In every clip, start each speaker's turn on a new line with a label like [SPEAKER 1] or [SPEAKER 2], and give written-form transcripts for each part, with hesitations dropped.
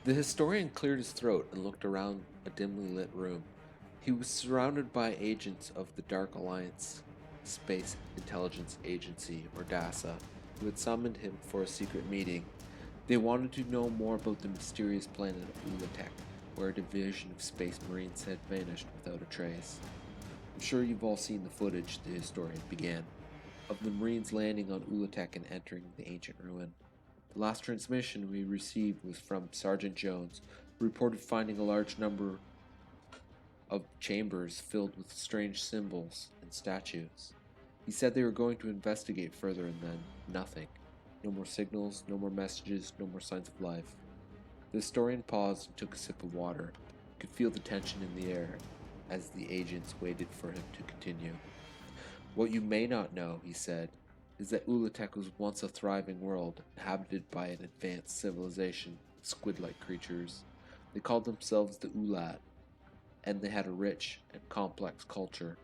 [SPEAKER 1] The historian cleared his throat and looked around a dimly lit room. He was surrounded by agents of the Dark Alliance Space Intelligence Agency, or DASA, who had summoned him for a secret meeting. They wanted to know more about the mysterious planet of Ulatek, where a division of Space Marines had vanished without a trace. I'm sure you've all seen the footage, the historian began, of the Marines landing on Ulatek and entering the ancient ruin. The last transmission we received was from Sergeant Jones, who reported finding a large number of chambers filled with strange symbols and statues. He said they were going to investigate further, and then nothing. No more signals, no more messages, no more signs of life. The historian paused and took a sip of water. He could feel the tension in the air as the agents waited for him to continue. What you may not know, he said, is that Ulatek was once a thriving world, inhabited by an advanced civilization, squid-like creatures. They called themselves the Ulat, and they had a rich and complex culture.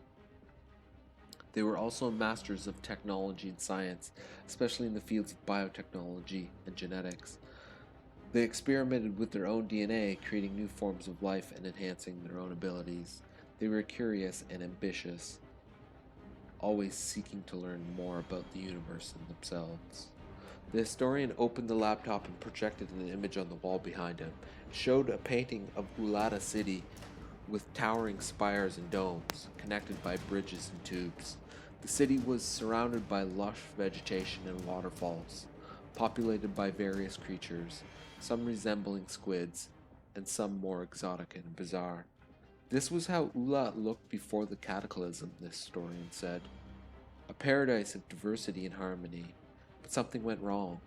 [SPEAKER 1] They were also masters of technology and science, especially in the fields of biotechnology and genetics. They experimented with their own DNA, creating new forms of life and enhancing their own abilities. They were curious and ambitious, always seeking to learn more about the universe and themselves. The historian opened the laptop and projected an image on the wall behind him. It showed a painting of Ulata City with towering spires and domes, connected by bridges and tubes. The city was surrounded by lush vegetation and waterfalls, populated by various creatures, some resembling squids, and some more exotic and bizarre. This was how Ulat looked before the cataclysm, the historian said. A paradise of diversity and harmony. But something went wrong.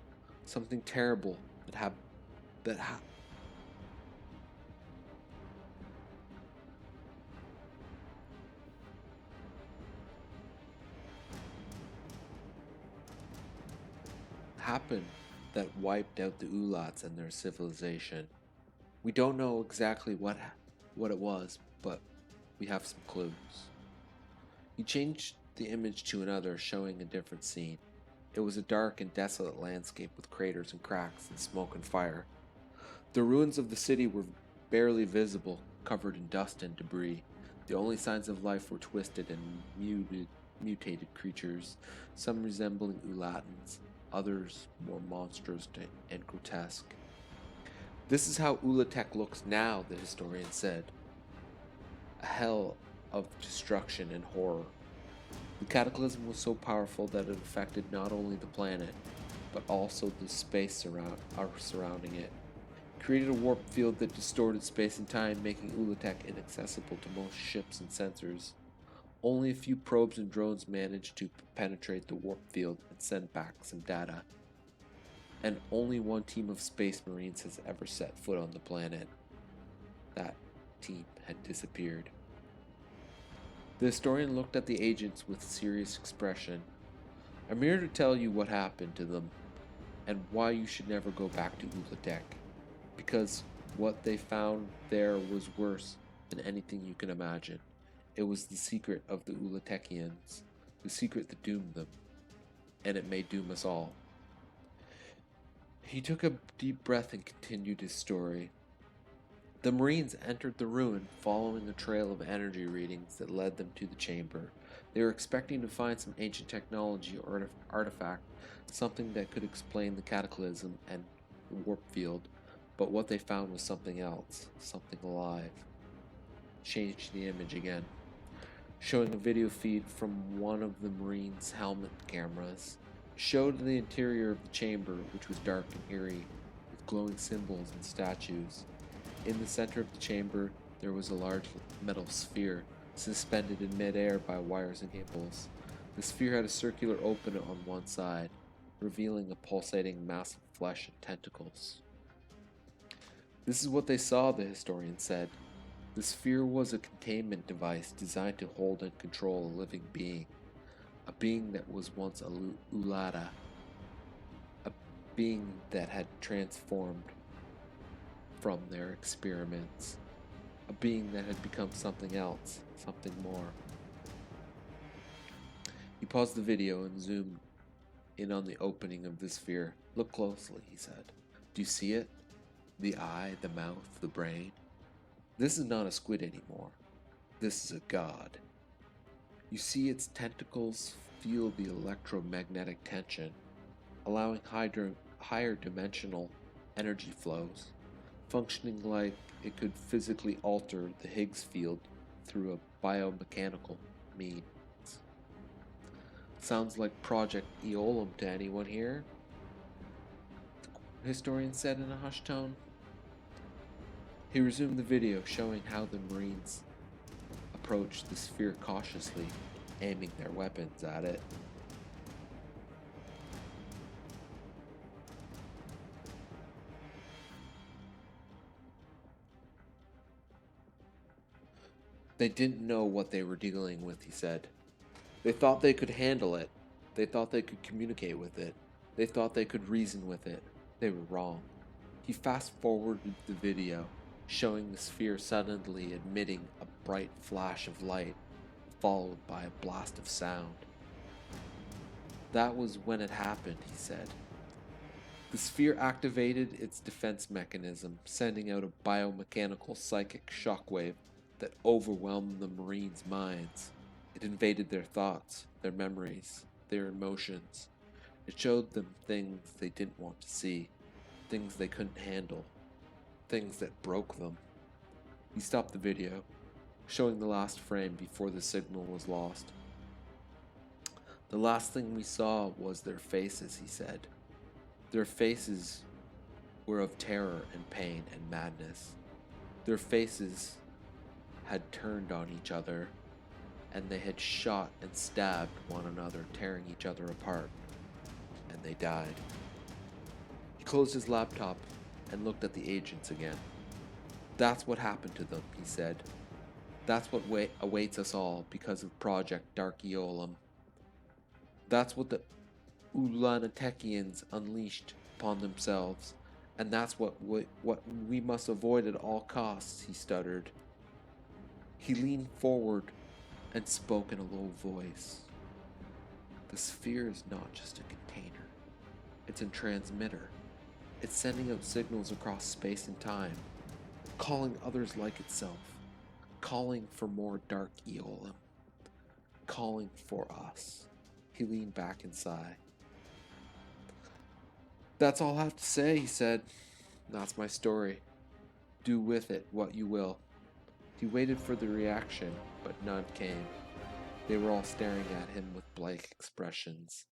[SPEAKER 1] Something terrible that happened that wiped out the Ulats and their civilization. We don't know exactly what it was, but we have some clues. He changed the image to another, showing a different scene. It was a dark and desolate landscape with craters and cracks and smoke and fire. The ruins of the city were barely visible, covered in dust and debris. The only signs of life were twisted and mutated creatures, some resembling Ulatans, others more monstrous and grotesque. This is how Ulatek looks now, the historian said. A hell of destruction and horror. The cataclysm was so powerful that it affected not only the planet, but also the space surrounding it. It created a warp field that distorted space and time, making Ulatek inaccessible to most ships and sensors. Only a few probes and drones managed to penetrate the warp field and send back some data. And only one team of Space Marines has ever set foot on the planet. That team had disappeared. The historian looked at the agents with a serious expression. I'm here to tell you what happened to them, and why you should never go back to Ulatek, because what they found there was worse than anything you can imagine. It was the secret of the Ulatekians, the secret that doomed them, and it may doom us all. He took a deep breath and continued his story. The Marines entered the ruin following a trail of energy readings that led them to the chamber. They were expecting to find some ancient technology or artifact, something that could explain the cataclysm and the warp field, but what they found was something else, something alive. Changed the image again, showing a video feed from one of the Marines' helmet cameras. It showed the interior of the chamber, which was dark and eerie, with glowing symbols and statues. In the center of the chamber, there was a large metal sphere, suspended in midair by wires and cables. The sphere had a circular opening on one side, revealing a pulsating mass of flesh and tentacles. This is what they saw, the historian said. The sphere was a containment device designed to hold and control a living being. A being that was once a Ulata. A being that had transformed from their experiments. A being that had become something else, something more. He paused the video and zoomed in on the opening of the sphere. Look closely, he said. Do you see it? The eye, the mouth, the brain. This is not a squid anymore. This is a god. You see its tentacles feel the electromagnetic tension, allowing higher dimensional energy flows, functioning like it could physically alter the Higgs field through a biomechanical means. Sounds like Project Eolum to anyone here? The historian said in a hushed tone. He resumed the video, showing how the Marines approached the sphere cautiously, aiming their weapons at it. They didn't know what they were dealing with, he said. They thought they could handle it. They thought they could communicate with it. They thought they could reason with it. They were wrong. He fast forwarded the video, showing the sphere suddenly emitting a bright flash of light, followed by a blast of sound. That was when it happened, he said. The sphere activated its defense mechanism, sending out a biomechanical psychic shockwave that overwhelmed the Marines' minds. It invaded their thoughts, their memories, their emotions. It showed them things they didn't want to see, things they couldn't handle, things that broke them. He stopped the video, showing the last frame before the signal was lost. The last thing we saw was their faces, he said. Their faces were of terror and pain and madness. Their faces had turned on each other, and they had shot and stabbed one another, tearing each other apart, and they died. He closed his laptop and looked at the agents again. That's what happened to them, he said. That's what awaits us all because of Project Dark Eolum. That's what the Ulanatekians unleashed upon themselves, and that's what we must avoid at all costs, he stuttered. He leaned forward and spoke in a low voice. The sphere is not just a container. It's a transmitter. It's sending out signals across space and time, calling others like itself, calling for more Dark Eolum, calling for us. He leaned back and sighed. That's all I have to say, he said. That's my story. Do with it what you will. He waited for the reaction, but none came. They were all staring at him with blank expressions.